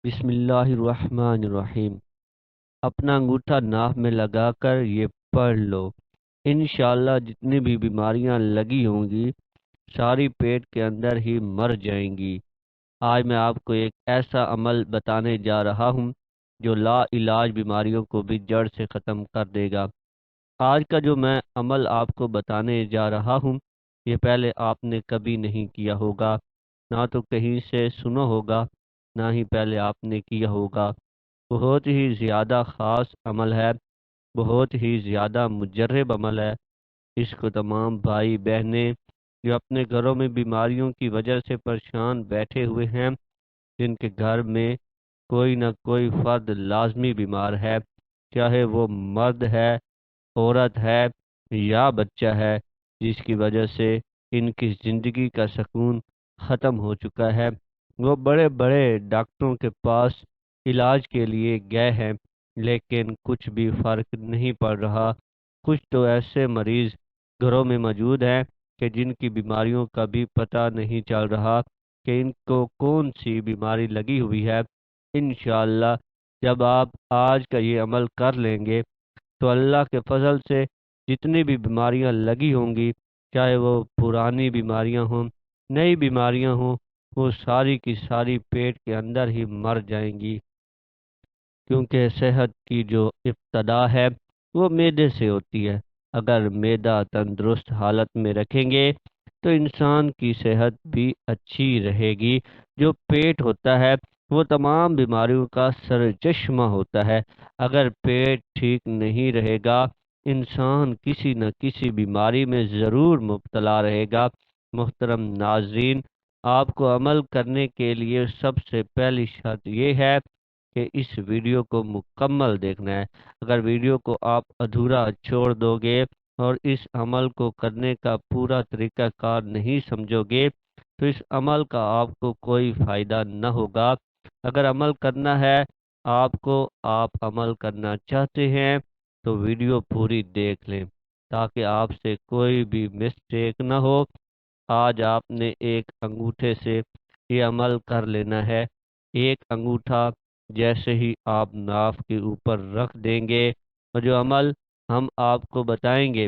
بسم اللہ الرحمن الرحیم۔ اپنا انگوٹھا ناف میں لگا کر یہ پڑھ لو، انشاءاللہ جتنی بھی بیماریاں لگی ہوں گی ساری پیٹ کے اندر ہی مر جائیں گی۔ آج میں آپ کو ایک ایسا عمل بتانے جا رہا ہوں جو لا علاج بیماریوں کو بھی جڑ سے ختم کر دے گا۔ آج کا جو میں عمل آپ کو بتانے جا رہا ہوں یہ پہلے آپ نے کبھی نہیں کیا ہوگا، نہ تو کہیں سے سنا ہوگا، نہ ہی پہلے آپ نے کیا ہوگا۔ بہت ہی زیادہ خاص عمل ہے، بہت ہی زیادہ مجرب عمل ہے۔ اس کو تمام بھائی بہنیں جو اپنے گھروں میں بیماریوں کی وجہ سے پریشان بیٹھے ہوئے ہیں، جن کے گھر میں کوئی نہ کوئی فرد لازمی بیمار ہے، چاہے وہ مرد ہے، عورت ہے یا بچہ ہے، جس کی وجہ سے ان کی زندگی کا سکون ختم ہو چکا ہے۔ وہ بڑے بڑے ڈاکٹروں کے پاس علاج کے لیے گئے ہیں لیکن کچھ بھی فرق نہیں پڑ رہا۔ کچھ تو ایسے مریض گھروں میں موجود ہیں کہ جن کی بیماریوں کا بھی پتہ نہیں چل رہا کہ ان کو کون سی بیماری لگی ہوئی ہے۔ انشاءاللہ جب آپ آج کا یہ عمل کر لیں گے تو اللہ کے فضل سے جتنی بھی بیماریاں لگی ہوں گی، چاہے وہ پرانی بیماریاں ہوں، نئی بیماریاں ہوں، وہ ساری کی ساری پیٹ کے اندر ہی مر جائیں گی، کیونکہ صحت کی جو ابتدا ہے وہ معدے سے ہوتی ہے۔ اگر معدہ تندرست حالت میں رکھیں گے تو انسان کی صحت بھی اچھی رہے گی۔ جو پیٹ ہوتا ہے وہ تمام بیماریوں کا سرچشمہ ہوتا ہے۔ اگر پیٹ ٹھیک نہیں رہے گا انسان کسی نہ کسی بیماری میں ضرور مبتلا رہے گا۔ محترم ناظرین، آپ کو عمل کرنے کے لیے سب سے پہلی شرط یہ ہے کہ اس ویڈیو کو مکمل دیکھنا ہے۔ اگر ویڈیو کو آپ ادھورا چھوڑ دو گے اور اس عمل کو کرنے کا پورا طریقہ کار نہیں سمجھو گے تو اس عمل کا آپ کو کوئی فائدہ نہ ہوگا۔ اگر عمل کرنا ہے آپ کو، آپ عمل کرنا چاہتے ہیں تو ویڈیو پوری دیکھ لیں تاکہ آپ سے کوئی بھی مسٹیک نہ ہو۔ آج آپ نے ایک انگوٹھے سے یہ عمل کر لینا ہے۔ ایک انگوٹھا جیسے ہی آپ ناف کے اوپر رکھ دیں گے اور جو عمل ہم آپ کو بتائیں گے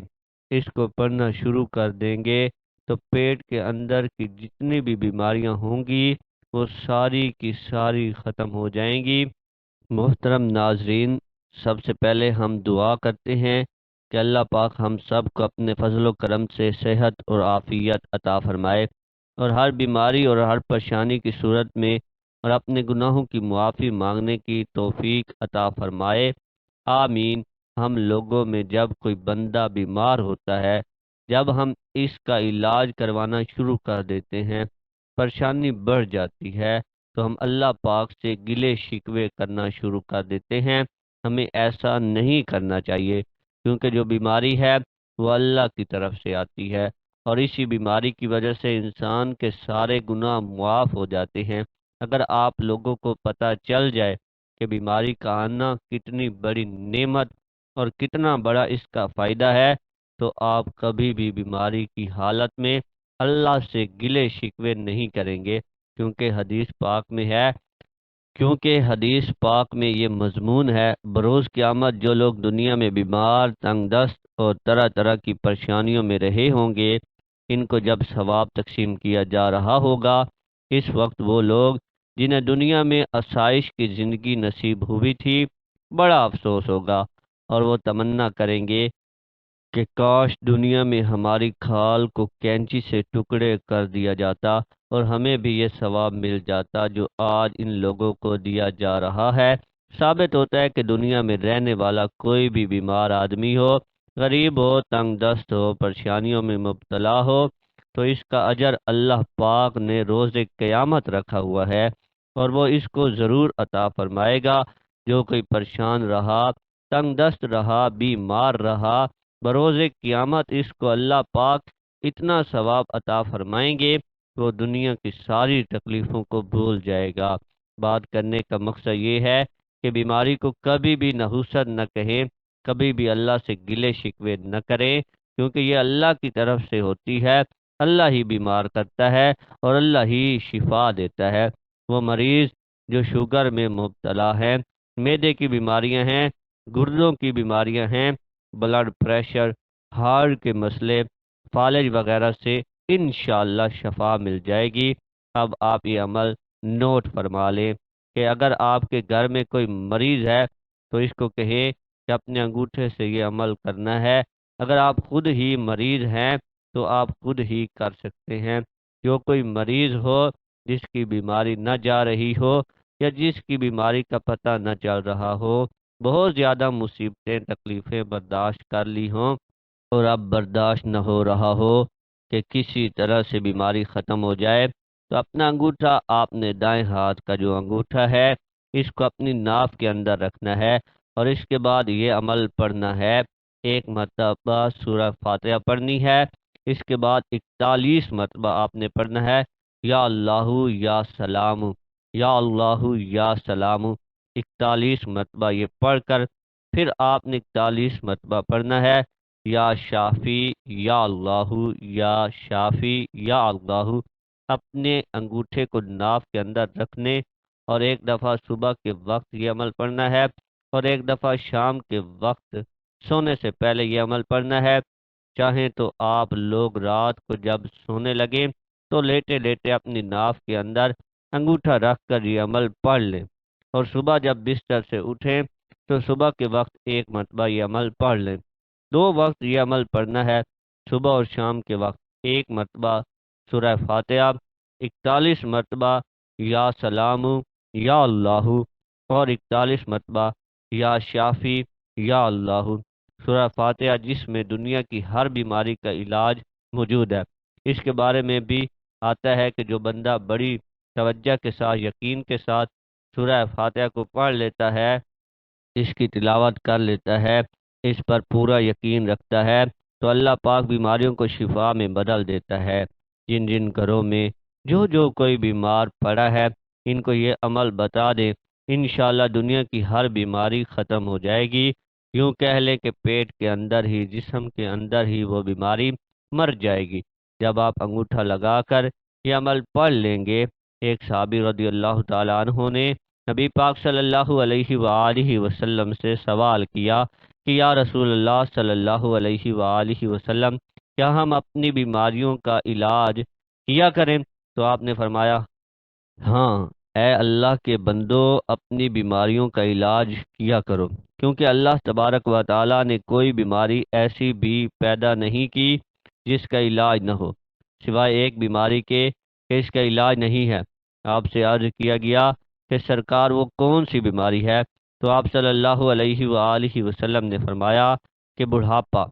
اس کو پڑھنا شروع کر دیں گے تو پیٹ کے اندر کی جتنی بھی بیماریاں ہوں گی وہ ساری کی ساری ختم ہو جائیں گی۔ محترم ناظرین، سب سے پہلے ہم دعا کرتے ہیں کہ اللہ پاک ہم سب کو اپنے فضل و کرم سے صحت اور عافیت عطا فرمائے اور ہر بیماری اور ہر پریشانی کی صورت میں اور اپنے گناہوں کی معافی مانگنے کی توفیق عطا فرمائے، آمین۔ ہم لوگوں میں جب کوئی بندہ بیمار ہوتا ہے، جب ہم اس کا علاج کروانا شروع کر دیتے ہیں، پریشانی بڑھ جاتی ہے تو ہم اللہ پاک سے گلے شکوے کرنا شروع کر دیتے ہیں۔ ہمیں ایسا نہیں کرنا چاہیے کیونکہ جو بیماری ہے وہ اللہ کی طرف سے آتی ہے اور اسی بیماری کی وجہ سے انسان کے سارے گناہ معاف ہو جاتے ہیں۔ اگر آپ لوگوں کو پتہ چل جائے کہ بیماری کا آنا کتنی بڑی نعمت اور کتنا بڑا اس کا فائدہ ہے تو آپ کبھی بھی بیماری کی حالت میں اللہ سے گلے شکوے نہیں کریں گے، کیونکہ حدیث پاک میں یہ مضمون ہے، بروز قیامت جو لوگ دنیا میں بیمار، تنگ دست اور طرح طرح کی پریشانیوں میں رہے ہوں گے، ان کو جب ثواب تقسیم کیا جا رہا ہوگا اس وقت وہ لوگ جنہیں دنیا میں آسائش کی زندگی نصیب ہوئی تھی بڑا افسوس ہوگا اور وہ تمنا کریں گے کہ کاش دنیا میں ہماری کھال کو کینچی سے ٹکڑے کر دیا جاتا اور ہمیں بھی یہ ثواب مل جاتا جو آج ان لوگوں کو دیا جا رہا ہے۔ ثابت ہوتا ہے کہ دنیا میں رہنے والا کوئی بھی بیمار آدمی ہو، غریب ہو، تنگ دست ہو، پریشانیوں میں مبتلا ہو تو اس کا اجر اللہ پاک نے روز قیامت رکھا ہوا ہے اور وہ اس کو ضرور عطا فرمائے گا۔ جو کوئی پریشان رہا، تنگ دست رہا، بیمار رہا، بروز قیامت اس کو اللہ پاک اتنا ثواب عطا فرمائیں گے وہ دنیا کی ساری تکلیفوں کو بھول جائے گا۔ بات کرنے کا مقصد یہ ہے کہ بیماری کو کبھی بھی نحوست نہ کہیں، کبھی بھی اللہ سے گلے شکوے نہ کریں، کیونکہ یہ اللہ کی طرف سے ہوتی ہے۔ اللہ ہی بیمار کرتا ہے اور اللہ ہی شفا دیتا ہے۔ وہ مریض جو شوگر میں مبتلا ہیں، معدے کی بیماریاں ہیں، گردوں کی بیماریاں ہیں، بلڈ پریشر، ہارٹ کے مسئلے، فالج وغیرہ سے انشاءاللہ شفا مل جائے گی۔ اب آپ یہ عمل نوٹ فرما لیں کہ اگر آپ کے گھر میں کوئی مریض ہے تو اس کو کہیں کہ اپنے انگوٹھے سے یہ عمل کرنا ہے۔ اگر آپ خود ہی مریض ہیں تو آپ خود ہی کر سکتے ہیں۔ جو کوئی مریض ہو، جس کی بیماری نہ جا رہی ہو یا جس کی بیماری کا پتہ نہ چل رہا ہو، بہت زیادہ مصیبتیں تکلیفیں برداشت کر لی ہوں اور اب برداشت نہ ہو رہا ہو کہ کسی طرح سے بیماری ختم ہو جائے، تو اپنا انگوٹھا آپ نے دائیں ہاتھ کا جو انگوٹھا ہے اس کو اپنی ناف کے اندر رکھنا ہے اور اس کے بعد یہ عمل پڑھنا ہے۔ ایک مرتبہ سورہ فاتحہ پڑھنی ہے، اس کے بعد 41 مرتبہ آپ نے پڑھنا ہے یا اللہ یا سلام، یا اللہ یا سلام، 41 مرتبہ یہ پڑھ کر پھر آپ نے 41 مرتبہ پڑھنا ہے یا شافی، یا اللہ یا شافی، یا اللہ، اپنے انگوٹھے کو ناف کے اندر رکھنے اور ایک دفعہ صبح کے وقت یہ عمل پڑھنا ہے اور ایک دفعہ شام کے وقت سونے سے پہلے یہ عمل پڑھنا ہے۔ چاہیں تو آپ لوگ رات کو جب سونے لگیں تو لیٹے لیٹے اپنی ناف کے اندر انگوٹھا رکھ کر یہ عمل پڑھ لیں، اور صبح جب بستر سے اٹھیں تو صبح کے وقت ایک مرتبہ یہ عمل پڑھ لیں۔ 2 وقت یہ عمل پڑھنا ہے، صبح اور شام کے وقت ایک مرتبہ سورہ فاتحہ، 41 مرتبہ یا سلام، یا اللہ، اور 41 مرتبہ یا شافی، یا اللہ۔ سورہ فاتحہ جس میں دنیا کی ہر بیماری کا علاج موجود ہے۔ اس کے بارے میں بھی آتا ہے کہ جو بندہ بڑی توجہ کے ساتھ، یقین کے ساتھ سورہ فاتحہ کو پڑھ لیتا ہے، اس کی تلاوت کر لیتا ہے، اس پر پورا یقین رکھتا ہے، تو اللہ پاک بیماریوں کو شفا میں بدل دیتا ہے۔ جن جن گھروں میں جو جو کوئی بیمار پڑا ہے، ان کو یہ عمل بتا دے، انشاءاللہ دنیا کی ہر بیماری ختم ہو جائے گی۔ یوں کہہ لیں کہ پیٹ کے اندر ہی، جسم کے اندر ہی وہ بیماری مر جائے گی۔ جب آپ انگوٹھا لگا کر یہ عمل پڑھ لیں گے، ایک صحابی رضی اللہ تعالیٰ عنہ نے نبی پاک صلی اللہ علیہ وآلہ وسلم سے سوال کیا کہ یا رسول اللہ صلی اللہ علیہ وآلہ وسلم، کیا ہم اپنی بیماریوں کا علاج کیا کریں؟ تو آپ نے فرمایا ہاں، اے اللہ کے بندو، اپنی بیماریوں کا علاج کیا کرو، کیونکہ اللہ تبارک و تعالیٰ نے کوئی بیماری ایسی بھی پیدا نہیں کی جس کا علاج نہ ہو، سوائے ایک بیماری کے کہ اس کا علاج نہیں ہے۔ آپ سے عرض کیا گیا کہ سرکار وہ کون سی بیماری ہے؟ تو آپ صلی اللہ علیہ وآلہ وسلم نے فرمایا کہ بڑھاپا۔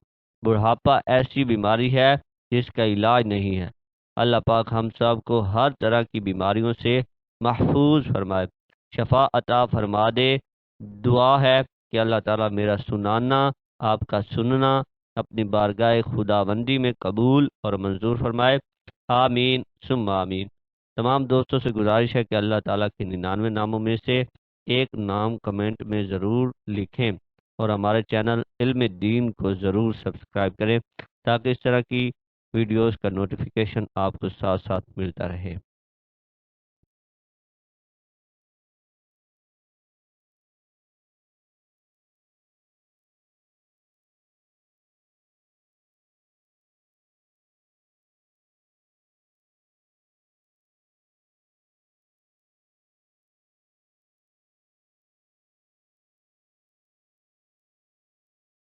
بڑھاپا ایسی بیماری ہے جس کا علاج نہیں ہے۔ اللہ پاک ہم سب کو ہر طرح کی بیماریوں سے محفوظ فرمائے، شفا عطا فرما دے۔ دعا ہے کہ اللہ تعالیٰ میرا سنانا، آپ کا سننا اپنی بارگاہ خداوندی میں قبول اور منظور فرمائے، آمین ثم آمین۔ تمام دوستوں سے گزارش ہے کہ اللہ تعالیٰ کے 99 ناموں میں سے ایک نام کمنٹ میں ضرور لکھیں اور ہمارے چینل علم دین کو ضرور سبسکرائب کریں تاکہ اس طرح کی ویڈیوز کا نوٹیفیکیشن آپ کو ساتھ ساتھ ملتا رہے۔